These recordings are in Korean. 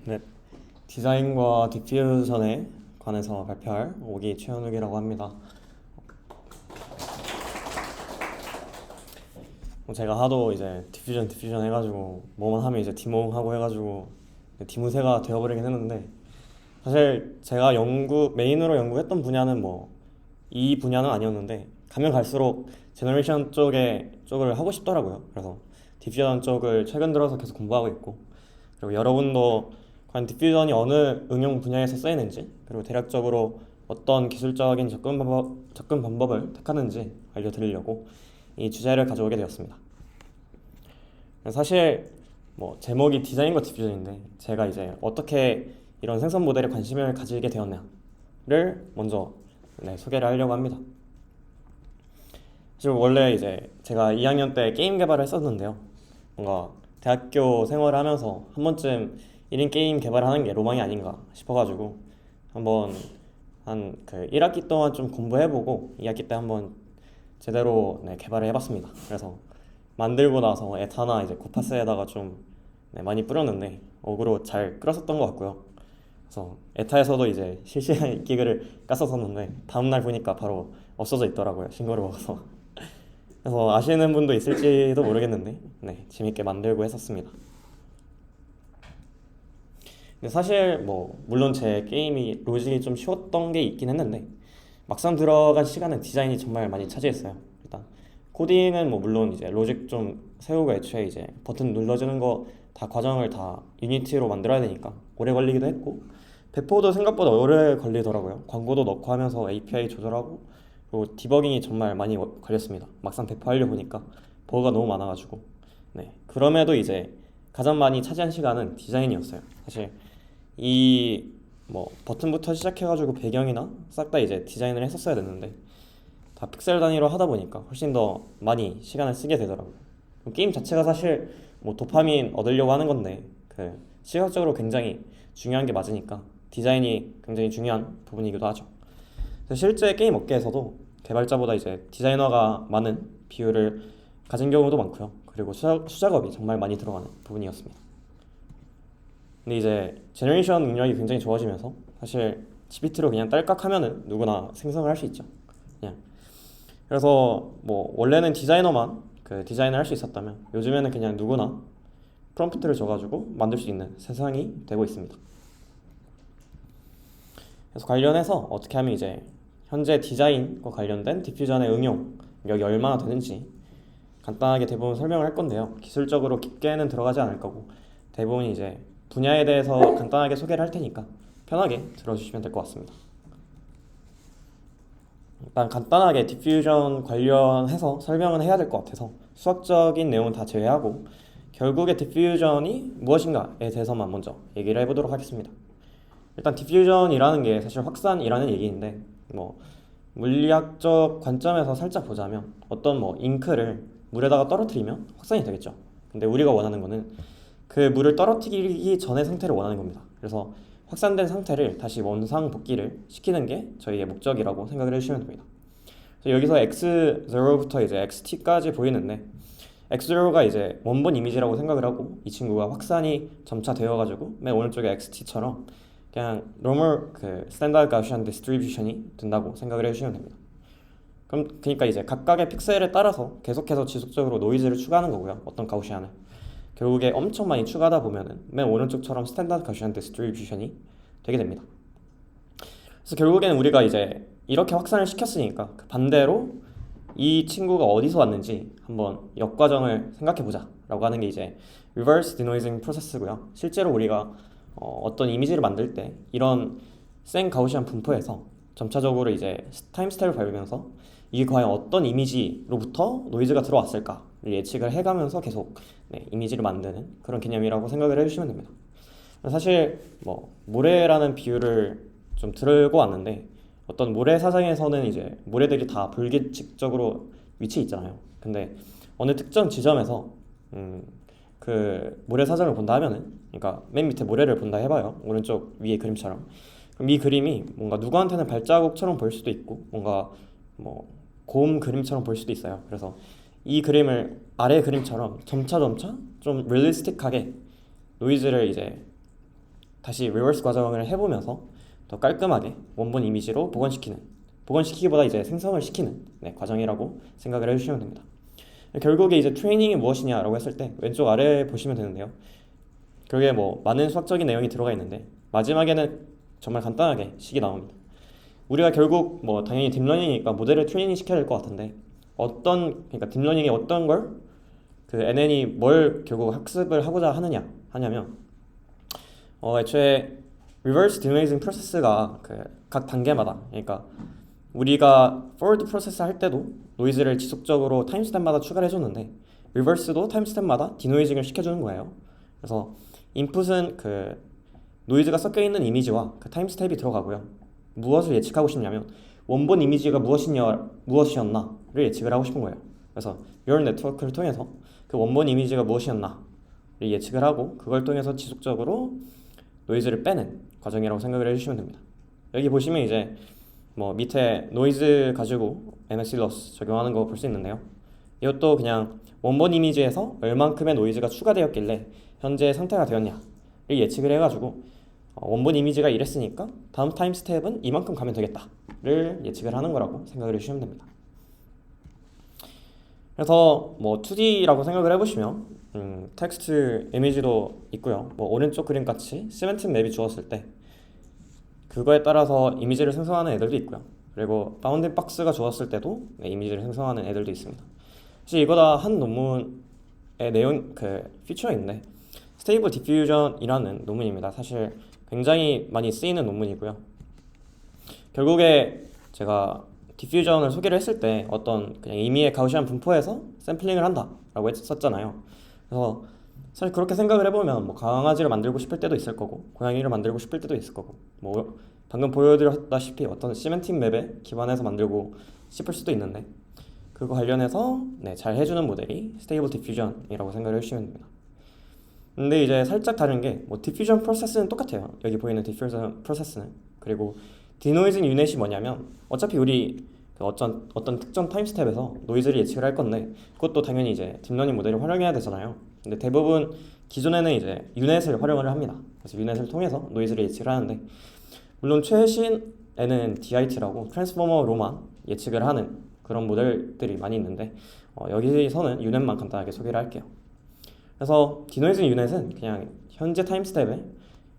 네, 디자인과 디퓨전에 관해서 발표할 오기 최현욱이라고 합니다. 제가 하도 이제 디퓨전 해가지고 뭐만 하면 이제 디몽하고 해가지고 디무새가 되어버리긴 했는데, 사실 제가 메인으로 연구했던 분야는 뭐 이 분야는 아니었는데, 가면 갈수록 제너레이션 쪽을 하고 싶더라고요. 그래서 디퓨전 쪽을 최근 들어서 계속 공부하고 있고, 그리고 여러분도 과연 디퓨전이 어느 응용 분야에서 쓰이는지, 그리고 대략적으로 어떤 기술적인 접근 방법을 택하는지 알려드리려고 이 주제를 가져오게 되었습니다. 사실 뭐 제목이 디자인과 디퓨전인데, 제가 이제 어떻게 이런 생성 모델에 관심을 가지게 되었냐를 먼저 소개를 하려고 합니다. 사실 원래 이제 제가 2학년 때 게임 개발을 했었는데요. 뭔가 대학교 생활을 하면서 한 번쯤 1인 게임 개발하는 게 로망이 아닌가 싶어가지고 한번 한 그 1학기 동안 좀 공부해보고 2학기 때 한번 제대로 개발을 해봤습니다. 그래서 만들고 나서 에타나 이제 코파스에다가 좀 많이 뿌렸는데 어그로 잘 끌었었던 것 같고요. 그래서 에타에서도 이제 실시간 기글을 깠었었는데 다음날 보니까 바로 없어져 있더라고요. 신고를 먹어서. 그래서 아시는 분도 있을지도 모르겠는데 재밌게 만들고 했었습니다. 근데 사실 뭐 물론 제 게임이 로직이 좀 쉬웠던 게 있긴 했는데, 막상 들어간 시간은 디자인이 정말 많이 차지했어요. 일단 코딩은 뭐 물론 이제 로직 좀 세우고 애초에 이제 버튼 눌러주는 거 다 과정을 다 유니티로 만들어야 되니까 오래 걸리기도 했고, 배포도 생각보다 오래 걸리더라고요. 광고도 넣고 하면서 API 조절하고, 그리고 디버깅이 정말 많이 걸렸습니다. 막상 배포하려고 보니까 버그가 너무 많아가지고. 그럼에도 이제 가장 많이 차지한 시간은 디자인이었어요. 사실 이 뭐 버튼부터 시작해가지고 배경이나 싹 다 이제 디자인을 했었어야 됐는데, 다 픽셀 단위로 하다 보니까 훨씬 더 많이 시간을 쓰게 되더라고요. 게임 자체가 사실 뭐 도파민 얻으려고 하는 건데, 그 시각적으로 굉장히 중요한 게 맞으니까 디자인이 굉장히 중요한 부분이기도 하죠. 그래서 실제 게임 업계에서도 개발자보다 이제 디자이너가 많은 비율을 가진 경우도 많고요. 그리고 수작업이 정말 많이 들어가는 부분이었습니다. 근데 이제 제너레이션 능력이 굉장히 좋아지면서 사실 GPT로 그냥 딸깍 하면은 누구나 생성을 할 수 있죠. 그냥. 그래서 뭐 원래는 디자이너만 그 디자인을 할 수 있었다면, 요즘에는 그냥 누구나 프롬프트를 줘가지고 만들 수 있는 세상이 되고 있습니다. 그래서 관련해서 어떻게 하면 이제 현재 디자인과 관련된 디퓨전의 응용력이 얼마나 되는지 간단하게 대부분 설명을 할 건데요. 기술적으로 깊게는 들어가지 않을 거고, 대부분 이제 분야에 대해서 간단하게 소개를 할 테니까 편하게 들어주시면 될 것 같습니다. 일단 간단하게 디퓨전 관련해서 설명은 해야 될 것 같아서 수학적인 내용은 다 제외하고 결국에 디퓨전이 무엇인가에 대해서만 먼저 얘기를 해보도록 하겠습니다. 일단 디퓨전이라는 게 사실 확산이라는 얘기인데, 뭐 물리학적 관점에서 살짝 보자면 어떤 뭐 잉크를 물에다가 떨어뜨리면 확산이 되겠죠. 근데 우리가 원하는 거는 그 물을 떨어뜨리기 전의 상태를 원하는 겁니다. 그래서 확산된 상태를 다시 원상 복귀를 시키는 게 저희의 목적이라고 생각을 해주시면 됩니다. 여기서 x0부터 이제 xt까지 보이는데, x0가 이제 원본 이미지라고 생각을 하고, 이 친구가 확산이 점차 되어가지고 맨 오른쪽에 xt처럼 그냥 normal 그 스탠다드 가우시안 디스트리뷰션이 된다고 생각을 해주시면 됩니다. 그럼 그러니까 이제 각각의 픽셀에 따라서 계속해서 지속적으로 노이즈를 추가하는 거고요. 어떤 가우시안을 결국에 엄청 많이 추가하다 보면은 맨 오른쪽처럼 스탠다드 가우시안 디스트리뷰션이 되게 됩니다. 그래서 결국에는 우리가 이제 이렇게 확산을 시켰으니까 그 반대로 이 친구가 어디서 왔는지 한번 역과정을 생각해 보자 라고 하는 게 이제 reverse denoising 프로세스고요. 실제로 우리가 어떤 이미지를 만들 때 이런 생 가우시안 분포에서 점차적으로 이제 타임 스텝을 밟으면서 이게 과연 어떤 이미지로부터 노이즈가 들어왔을까를 예측을 해가면서 계속 이미지를 만드는 그런 개념이라고 생각을 해주시면 됩니다. 사실 뭐 모래라는 비유를 좀 들고 왔는데, 어떤 모래사장에서는 이제 모래들이 다 불규칙적으로 위치해 있잖아요. 근데 어느 특정 지점에서 그 모래사장을 본다 하면은, 그러니까 맨 밑에 모래를 본다 해봐요. 오른쪽 위에 그림처럼. 그럼 이 그림이 뭔가 누구한테는 발자국처럼 보일 수도 있고, 뭔가 뭐 곰 그림처럼 보일 수도 있어요. 그래서 이 그림을 아래 그림처럼 점차 좀 리얼리스틱하게 노이즈를 이제 다시 리버스 과정을 해보면서 더 깔끔하게 원본 이미지로 복원시키기보다 이제 생성을 시키는 과정이라고 생각을 해주시면 됩니다. 결국에 이제 트레이닝이 무엇이냐라고 했을 때 왼쪽 아래 보시면 되는데요. 결국에 뭐 많은 수학적인 내용이 들어가 있는데 마지막에는 정말 간단하게 식이 나옵니다. 우리가 결국 뭐 당연히 딥러닝이니까 모델을 트레이닝 시켜야 될 것 같은데 그러니까 딥러닝이 어떤 걸 그 NN이 뭘 결국 학습을 하고자 하냐면 애초에 reverse denoising process가 그 각 단계마다, 그러니까 우리가 forward process 할 때도 노이즈를 지속적으로 타임스텝마다 추가를 해줬는데 reverse도 타임스텝마다 디노이징을 시켜주는 거예요. 그래서 인풋은 그 노이즈가 섞여 있는 이미지와 그 타임스텝이 들어가고요. 무엇을 예측하고 싶냐면 원본 이미지가 무엇이었나를 예측을 하고 싶은 거예요. 그래서 neural 네트워크를 통해서 그 원본 이미지가 무엇이었나를 예측을 하고 그걸 통해서 지속적으로 노이즈를 빼는 과정이라고 생각을 해주시면 됩니다. 여기 보시면 이제 뭐 밑에 노이즈 가지고 MSE loss 적용하는 거 볼 수 있는데요. 이것도 그냥 원본 이미지에서 얼만큼의 노이즈가 추가되었길래 현재 상태가 되었냐를 예측을 해가지고 원본 이미지가 이랬으니까 다음 타임 스텝은 이만큼 가면 되겠다를 예측을 하는 거라고 생각을 해주시면 됩니다. 그래서 뭐 2D라고 생각을 해보시면 텍스트 이미지도 있고요. 뭐 오른쪽 그림 같이 시멘틱 맵이 주었을 때 그거에 따라서 이미지를 생성하는 애들도 있고요. 그리고 바운딩 박스가 주었을 때도 이미지를 생성하는 애들도 있습니다. 사실 이거 다 한 논문의 내용 그 피처인데 스테이블 디퓨전이라는 논문입니다. 사실 굉장히 많이 쓰이는 논문이고요. 결국에 제가 디퓨전을 소개를 했을 때 어떤 그냥 임의의 가우시안 분포에서 샘플링을 한다라고 했었잖아요. 그래서 사실 그렇게 생각을 해보면 뭐 강아지를 만들고 싶을 때도 있을 거고 고양이를 만들고 싶을 때도 있을 거고 뭐 방금 보여드렸다시피 어떤 시멘틱 맵에 기반해서 만들고 싶을 수도 있는데 그거 관련해서 잘 해주는 모델이 스테이블 디퓨전이라고 생각을 해주시면 됩니다. 근데 이제 살짝 다른 게 뭐 디퓨전 프로세스는 똑같아요. 여기 보이는 디퓨전 프로세스는. 그리고 디노이징 유닛이 뭐냐면 어차피 우리 그 어떤 특정 타임 스텝에서 노이즈를 예측을 할 건데 그것도 당연히 이제 딥러닝 모델을 활용해야 되잖아요. 근데 대부분 기존에는 이제 유넷을 활용을 합니다. 그래서 유넷을 통해서 노이즈를 예측을 하는데 물론 최신에는 DIT라고 트랜스포머로만 예측을 하는 그런 모델들이 많이 있는데 여기서는 유넷만 간단하게 소개를 할게요. 그래서 디노이징 유닛은 그냥 현재 타임 스텝에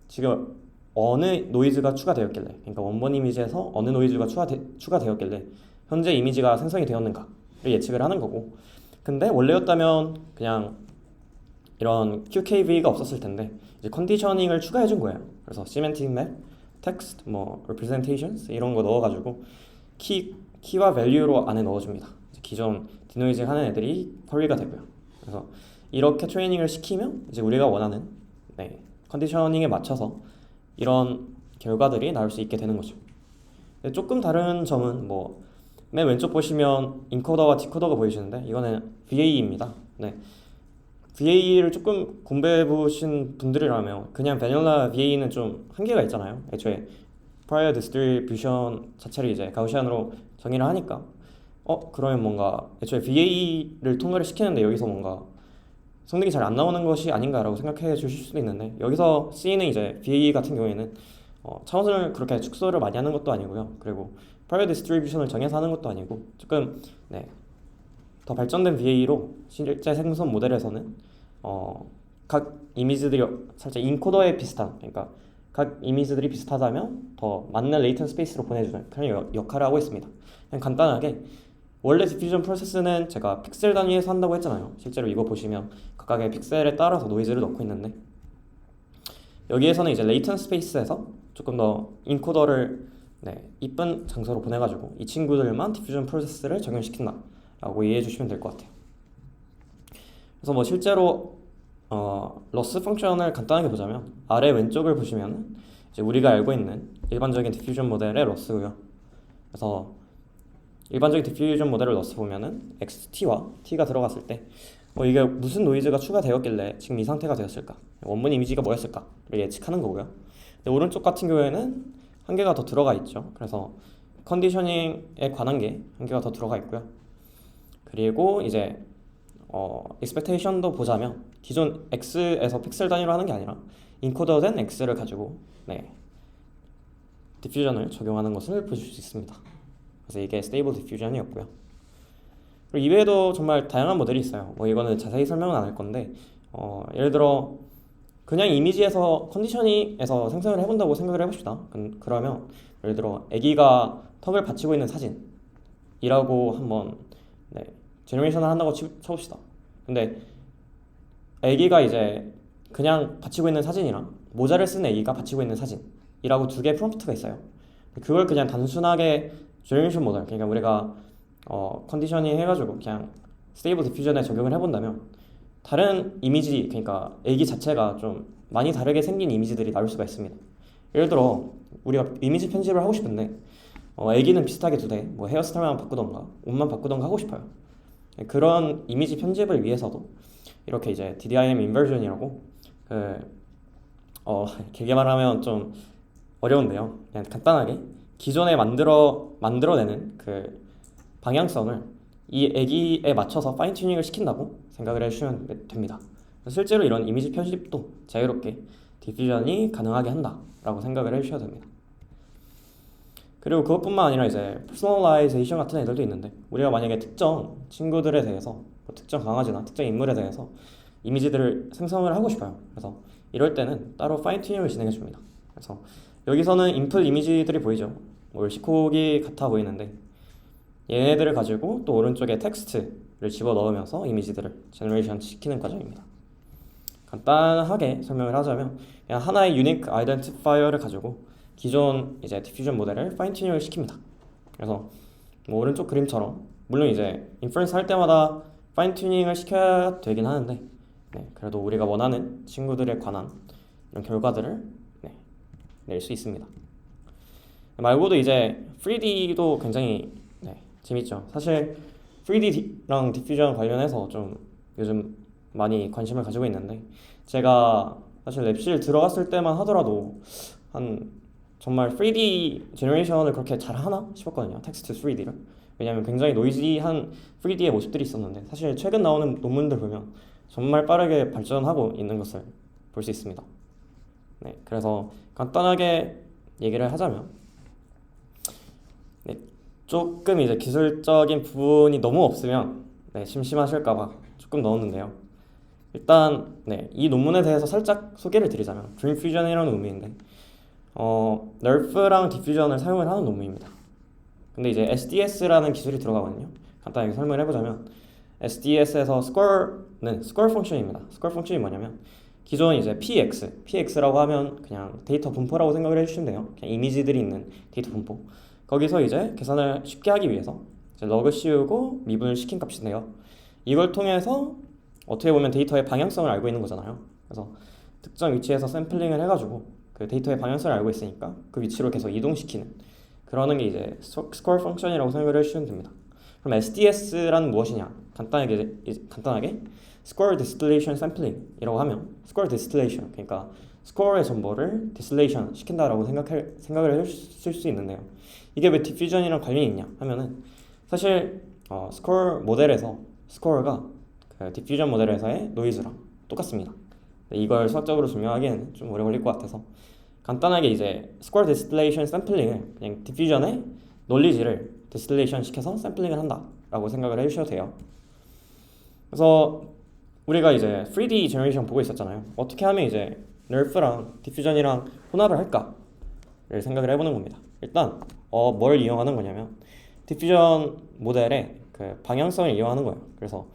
지금 어느 노이즈가 추가되었길래, 그러니까 원본 이미지에서 어느 노이즈가 추가되었길래 현재 이미지가 생성이 되었는가를 예측을 하는 거고, 근데 원래였다면 그냥 이런 QKV가 없었을 텐데 이제 컨디셔닝을 추가해 준 거예요. 그래서 시멘틱 맵, 텍스트, 뭐 representations 이런 거 넣어가지고 키와 밸류로 안에 넣어줍니다. 기존 디노이징 하는 애들이 쿼리가 되고요. 그래서 이렇게 트레이닝을 시키면 이제 우리가 원하는 컨디셔닝에 맞춰서 이런 결과들이 나올 수 있게 되는 거죠. 조금 다른 점은 뭐 맨 왼쪽 보시면 인코더와 디코더가 보이시는데 이거는 VAE입니다. VAE를 조금 공부해 보신 분들이라면 그냥 베닐라 VAE는 좀 한계가 있잖아요. 애초에 prior distribution 자체를 이제 가우시안으로 정의를 하니까 그러면 뭔가 애초에 VAE를 통과를 시키는데 여기서 뭔가 성능이 잘 안 나오는 것이 아닌가라고 생각해 주실 수도 있는데 여기서 C는 이제 VAE 같은 경우에는 차원을 그렇게 축소를 많이 하는 것도 아니고요. 그리고 prior distribution을 정해서 하는 것도 아니고 조금 더 발전된 VAE로 실제 생성 모델에서는 각 이미지들이 살짝 인코더에 비슷한, 그러니까 각 이미지들이 비슷하다면 더 맞는 레이턴 스페이스로 보내주는 그런 역할을 하고 있습니다. 그냥 간단하게 원래 디퓨전 프로세스는 제가 픽셀 단위에서 한다고 했잖아요. 실제로 이거 보시면 각각의 픽셀에 따라서 노이즈를 넣고 있는데 여기에서는 이제 레이턴 스페이스에서 조금 더 인코더를 이쁜 장소로 보내가지고 이 친구들만 디퓨전 프로세스를 적용시킨다 라고 이해해 주시면 될 것 같아요. 그래서 뭐 실제로 로스 펑션을 간단하게 보자면 아래 왼쪽을 보시면 이제 우리가 알고 있는 일반적인 디퓨전 모델의 로스고요. 그래서 일반적인 디퓨전 모델을 로스 보면은 XT와 T가 들어갔을 때 이게 무슨 노이즈가 추가되었길래 지금 이 상태가 되었을까, 원본 이미지가 뭐였을까를 예측하는 거고요. 근데 오른쪽 같은 경우에는 한 개가 더 들어가 있죠. 그래서 컨디셔닝에 관한 게 한 개가 더 들어가 있고요. 그리고 이제 expectation도 보자면 기존 x에서 픽셀 단위로 하는 게 아니라 인코더된 x를 가지고 디퓨전을 적용하는 것을 보실 수 있습니다. 그래서 이게 스테이블 디퓨전이었고요. 그리고 이외에도 정말 다양한 모델이 있어요. 뭐 이거는 자세히 설명은 안 할 건데 예를 들어 그냥 이미지에서 컨디셔닝에서 생성을 해본다고 생각을 해봅시다. 그러면 예를 들어 아기가 턱을 받치고 있는 사진이라고 한번 제너레이션을 한다고 쳐봅시다. 근데 아기가 이제 그냥 받치고 있는 사진이랑 모자를 쓴 아기가 받치고 있는 사진이라고 두 개의 프롬프트가 있어요. 그걸 그냥 단순하게 제너레이션 모델, 그러니까 우리가 컨디셔닝 해가지고 그냥 스테이블 디퓨전에 적용을 해본다면 다른 이미지, 그러니까 아기 자체가 좀 많이 다르게 생긴 이미지들이 나올 수가 있습니다. 예를 들어 우리가 이미지 편집을 하고 싶은데 아기는 비슷하게 두 대, 뭐 헤어스타일만 바꾸던가 옷만 바꾸던가 하고 싶어요. 그런 이미지 편집을 위해서도 이렇게 이제 DDIM 인버전이라고 길게 말하면 좀 어려운데요. 그냥 간단하게 기존에 만들어내는 그 방향성을 이 아기에 맞춰서 파인 튜닝을 시킨다고 생각을 해주시면 됩니다. 실제로 이런 이미지 편집도 자유롭게 디퓨전이 가능하게 한다라고 생각을 해주셔야 됩니다. 그리고 그것뿐만 아니라 이제 퍼스널라이제이션 같은 애들도 있는데 우리가 만약에 특정 친구들에 대해서 뭐 특정 강아지나 특정 인물에 대해서 이미지들을 생성을 하고 싶어요. 그래서 이럴 때는 따로 파인 튜닝을 진행해 줍니다. 그래서 여기서는 인풋 이미지들이 보이죠. 뭐 시코기 같아 보이는데 얘네들을 가지고 또 오른쪽에 텍스트를 집어넣으면서 이미지들을 제너레이션 시키는 과정입니다. 간단하게 설명을 하자면 그냥 하나의 유니크 아이덴티파이어를 가지고 기존 이제 디퓨전 모델을 파인 튜닝을 시킵니다. 그래서 뭐 오른쪽 그림처럼 물론 이제 인퍼런스 할 때마다 파인 튜닝을 시켜야 되긴 하는데 그래도 우리가 원하는 친구들에 관한 이런 결과들을 낼 수 있습니다. 말고도 이제 3D도 굉장히 재밌죠. 사실 3D랑 디퓨전 관련해서 좀 요즘 많이 관심을 가지고 있는데 제가 사실 랩실 들어갔을 때만 하더라도 정말 3D 제너레이션을 그렇게 잘하나 싶었거든요. 텍스트 3D를. 왜냐면 굉장히 노이지한 3D의 모습들이 있었는데 사실 최근 나오는 논문들 보면 정말 빠르게 발전하고 있는 것을 볼 수 있습니다. 그래서 간단하게 얘기를 하자면 조금 이제 기술적인 부분이 너무 없으면 심심하실까봐 조금 넣었는데요. 일단 이 논문에 대해서 살짝 소개를 드리자면 드림 퓨전이라는 논문인데 널프랑 디퓨전을 사용을 하는 논문입니다. 근데 이제 SDS라는 기술이 들어가거든요. 간단하게 설명을 해보자면 SDS에서 스코어는 스코어 펑션입니다. 스코어 펑션이 뭐냐면 기존 이제 PX라고 하면 그냥 데이터 분포라고 생각을 해주시면 돼요. 그냥 이미지들이 있는 데이터 분포. 거기서 이제 계산을 쉽게 하기 위해서 이제 러그 씌우고 미분을 시킨 값인데요. 이걸 통해서 어떻게 보면 데이터의 방향성을 알고 있는 거잖아요. 그래서 특정 위치에서 샘플링을 해가지고 그 데이터의 방향성을 알고 있으니까 그 위치로 계속 이동시키는 그러는 게 이제 스코어 펑션이라고 생각을 해주시면 됩니다. 그럼 SDS란 무엇이냐? 간단하게 Score Distillation Sampling이라고 하면 Score Distillation, 그러니까 스코어의 정보를 디스틸레이션 시킨다라고 생각을 해주실 수 있는데요. 이게 왜 디퓨전이랑 관련이 있냐 하면은 사실 스코어 모델에서 스코어가 그 디퓨전 모델에서의 노이즈랑 똑같습니다. 이걸 수학적으로 증명하기에는 좀 오래 걸릴 것 같아서 간단하게 이제 스코어 디스틸레이션 샘플링을 그냥 디퓨전의 논리지를 디스틸레이션 시켜서 샘플링을 한다라고 생각을 해주셔도 돼요. 그래서 우리가 이제 3D 제너레이션 보고 있었잖아요. 어떻게 하면 이제 널프랑 디퓨전이랑 혼합을 할까를 생각을 해보는 겁니다. 일단 뭘 이용하는 거냐면 디퓨전 모델의 그 방향성을 이용하는 거예요. 그래서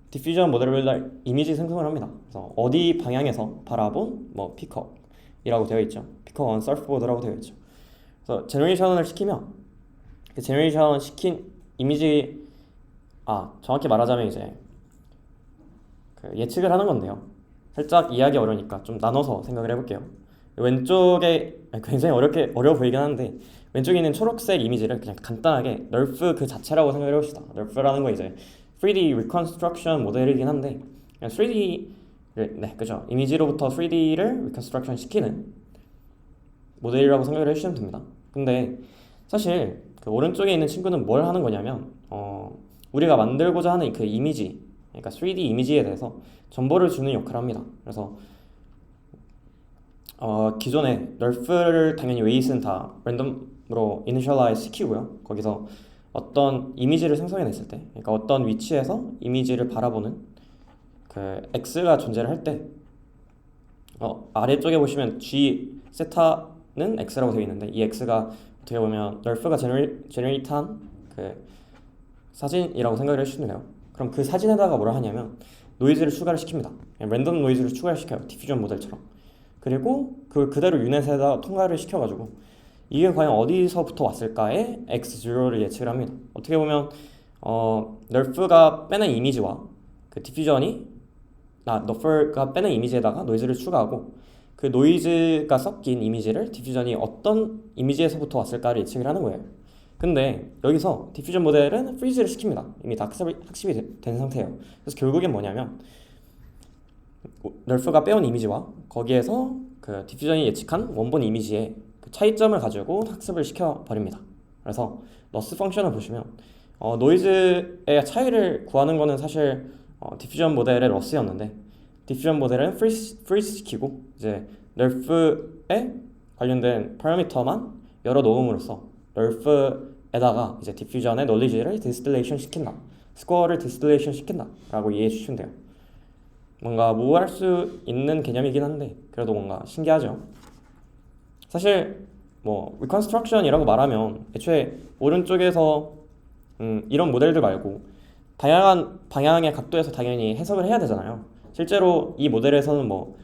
디퓨전 모델을 이미지 생성을 합니다. 그래서 어디 방향에서 바라본 뭐 피커이라고 되어 있죠. 피커 원 서프보드라고 되어 있죠. 그래서 제너레이션을 시키면 그 제너레이션 시킨 이미지 정확히 말하자면 이제 그 예측을 하는 건데요. 살짝 이해하기 어려우니까 좀 나눠서 생각을 해볼게요. 왼쪽에 굉장히 어려워 보이긴 하는데 왼쪽에 있는 초록색 이미지를 그냥 간단하게 널프 그 자체라고 생각을 해봅시다. 널프라는 거 이제 3D reconstruction 모델이긴 한데 그냥 3D를 그죠? 이미지로부터 3D를 reconstruction 시키는 모델이라고 생각을 해주시면 됩니다. 근데 사실 그 오른쪽에 있는 친구는 뭘 하는 거냐면 우리가 만들고자 하는 그 이미지 그러니까 3D 이미지에 대해서 정보를 주는 역할을 합니다. 그래서 기존에 널프를 당연히 웨이트는 다 랜덤으로 이니셜라이즈 시키고요. 거기서 어떤 이미지를 생성해냈을 때, 그러니까 어떤 위치에서 이미지를 바라보는 그 x가 존재를 할 때, 아래쪽에 보시면 g 세타는 x라고 되어 있는데 이 x가 어떻게 보면 널프가 제너레이트한 그 사진이라고 생각을 해주시면 돼요. 그럼 그 사진에다가 뭐라 하냐면 노이즈를 추가를 시킵니다. 랜덤 노이즈를 추가를 시켜요. 디퓨전 모델처럼. 그리고 그걸 그대로 유넷에다 통과를 시켜가지고 이게 과연 어디서부터 왔을까에 x0를 예측을 합니다. 어떻게 보면 널프가 빼낸 이미지와 그 디퓨전이 너프가 빼낸 이미지에다가 노이즈를 추가하고 그 노이즈가 섞인 이미지를 디퓨전이 어떤 이미지에서부터 왔을까를 예측을 하는 거예요. 근데 여기서 디퓨전 모델은 프리즈를 시킵니다. 이미 다 학습이 된 상태예요. 그래서 결국엔 뭐냐면 널프가 빼온 이미지와 거기에서 그 디퓨전이 예측한 원본 이미지의 그 차이점을 가지고 학습을 시켜버립니다. 그래서 러스 펑션을 보시면 노이즈의 차이를 구하는 거는 사실 디퓨전 모델의 러스였는데 디퓨전 모델은 프리즈 시키고 이제 널프에 관련된 파라미터만 열어 놓음으로써 널프에다가 이제 디퓨전의 널리지를 디스틸레이션 시킨다, 스코어를 디스틸레이션 시킨다 라고 이해해 주시면 돼요. 뭔가 모호할 수 있는 개념이긴 한데 그래도 뭔가 신기하죠. 사실 뭐 리컨스트럭션이라고 말하면 애초에 오른쪽에서 이런 모델들 말고 다양한 방향의 각도에서 당연히 해석을 해야 되잖아요. 실제로 이 모델에서는 뭐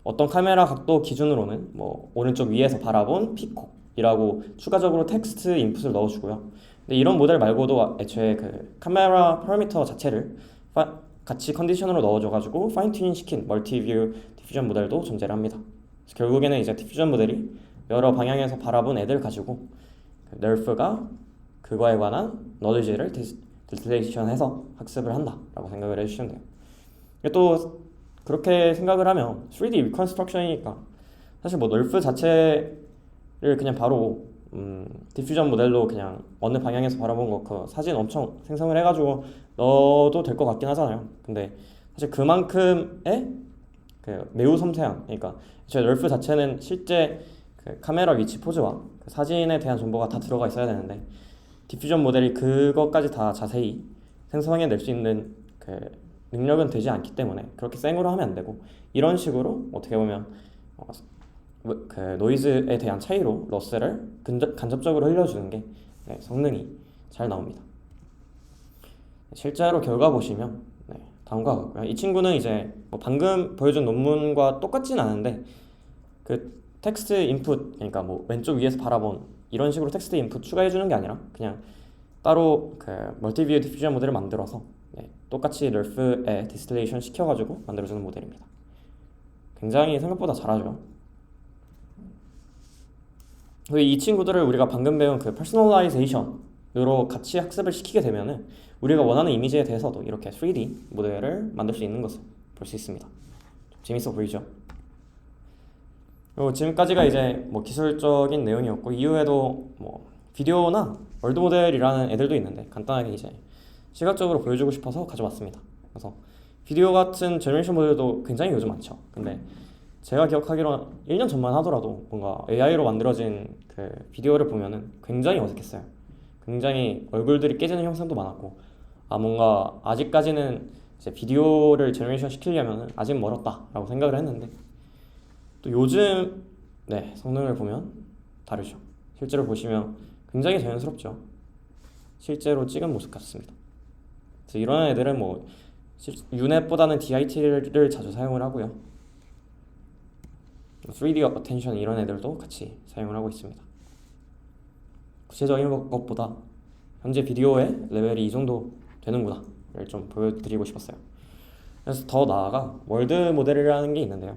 어떤 카메라 각도 기준으로는 뭐 오른쪽 위에서 바라본 피콕이라고 추가적으로 텍스트 인풋을 넣어주고요. 근데 이런 모델 말고도 애초에 그 카메라 파라미터 자체를 같이 컨디션으로 넣어줘가지고 파인 튜닝 시킨 멀티뷰 디퓨전 모델도 존재를 합니다. 그래서 결국에는 이제 디퓨전 모델이 여러 방향에서 바라본 애들 가지고 널프가 그거에 관한 너리지를 디스틸레이션해서 학습을 한다라고 생각을 해주시면 돼요. 또 그렇게 생각을 하면 3D 리컨스트럭션이니까 사실 뭐 널프 자체를 그냥 바로 디퓨전 모델로 그냥 어느 방향에서 바라본 거 그 사진 엄청 생성을 해가지고 넣어도 될 것 같긴 하잖아요. 근데 사실 그만큼의 그 매우 섬세한, 그러니까 제 널프 자체는 실제 그 카메라 위치 포즈와 그 사진에 대한 정보가 다 들어가 있어야 되는데 디퓨전 모델이 그것까지 다 자세히 생성해낼 수 있는 그 능력은 되지 않기 때문에 그렇게 생으로 하면 안 되고 이런 식으로 어떻게 보면 그 노이즈에 대한 차이로 러스를 간접적으로 흘려주는 게 성능이 잘 나옵니다. 실제로 결과 보시면 다음과 같고요. 이 친구는 이제 뭐 방금 보여준 논문과 똑같진 않은데 그 텍스트 인풋, 그러니까 뭐 왼쪽 위에서 바라본 이런 식으로 텍스트 인풋 추가해주는 게 아니라 그냥 따로 그 멀티뷰 디퓨전 모델을 만들어서 똑같이 널프에 디스틸레이션 시켜가지고 만들어주는 모델입니다. 굉장히 생각보다 잘하죠. 이 친구들을 우리가 방금 배운 그 퍼스널라이제이션으로 같이 학습을 시키게 되면은 우리가 원하는 이미지에 대해서도 이렇게 3D 모델을 만들 수 있는 것을 볼 수 있습니다. 좀 재밌어 보이죠? 그리고 지금까지가 이제 뭐 기술적인 내용이었고 이후에도 뭐 비디오나 월드 모델이라는 애들도 있는데 간단하게 이제 시각적으로 보여주고 싶어서 가져왔습니다. 그래서 비디오 같은 제너레이션 모델도 굉장히 요즘 많죠. 근데 제가 기억하기로 1년 전만 하더라도 뭔가 AI로 만들어진 그 비디오를 보면은 굉장히 어색했어요. 굉장히 얼굴들이 깨지는 형상도 많았고 뭔가 아직까지는 이제 비디오를 제너레이션 시키려면 아직 멀었다라고 생각을 했는데 또 요즘 성능을 보면 다르죠. 실제로 보시면 굉장히 자연스럽죠. 실제로 찍은 모습 같습니다. 그래서 이런 애들은 뭐 유넷보다는 DIT를 자주 사용을 하고요. 3D 어텐션 이런 애들도 같이 사용을 하고 있습니다. 구체적인 것보다 현재 비디오의 레벨이 이 정도 되는구나를 좀 보여드리고 싶었어요. 그래서 더 나아가 월드 모델이라는 게 있는데요.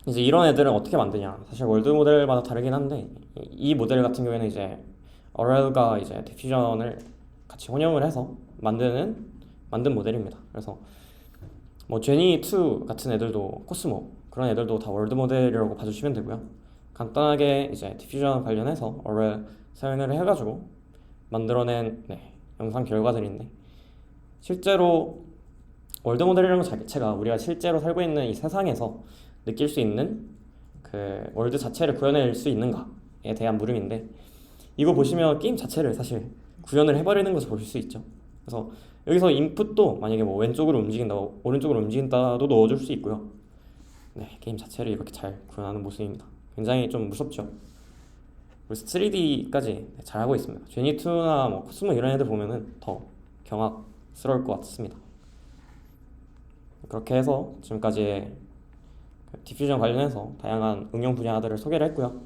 이제 이런 애들은 어떻게 만드냐? 사실 월드 모델마다 다르긴 한데 이 모델 같은 경우에는 이제 RL과 이제 디퓨전을 같이 혼용을 해서 만든 모델입니다. 그래서 뭐 제니2 같은 애들도 코스모 그런 애들도 다 월드 모델이라고 봐주시면 되고요. 간단하게 이제 디퓨전 관련해서 RL 사용을 해가지고 만들어낸 영상 결과들인데 실제로 월드 모델이라는 것 자체가 우리가 실제로 살고 있는 이 세상에서 느낄 수 있는 그 월드 자체를 구현해낼 수 있는가에 대한 물음인데, 이거 보시면 게임 자체를 사실 구현을 해버리는 것을 볼 수 있죠. 그래서 여기서 인풋도 만약에 뭐 왼쪽으로 움직인다, 오른쪽으로 움직인다도 넣어줄 수 있고요. 네, 게임 자체를 이렇게 잘 구현하는 모습입니다. 굉장히 좀 무섭죠. 그래서 3D까지 잘하고 있습니다. 제니2나 뭐 코스모 이런 애들 보면은 더 경악스러울 것 같습니다. 그렇게 해서 지금까지 디퓨전 관련해서 다양한 응용 분야들을 소개를 했고요.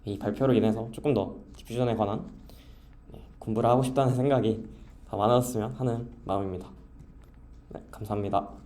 이 발표로 인해서 조금 더 디퓨전에 관한 공부를 하고 싶다는 생각이 더 많아졌으면 하는 마음입니다. 네, 감사합니다.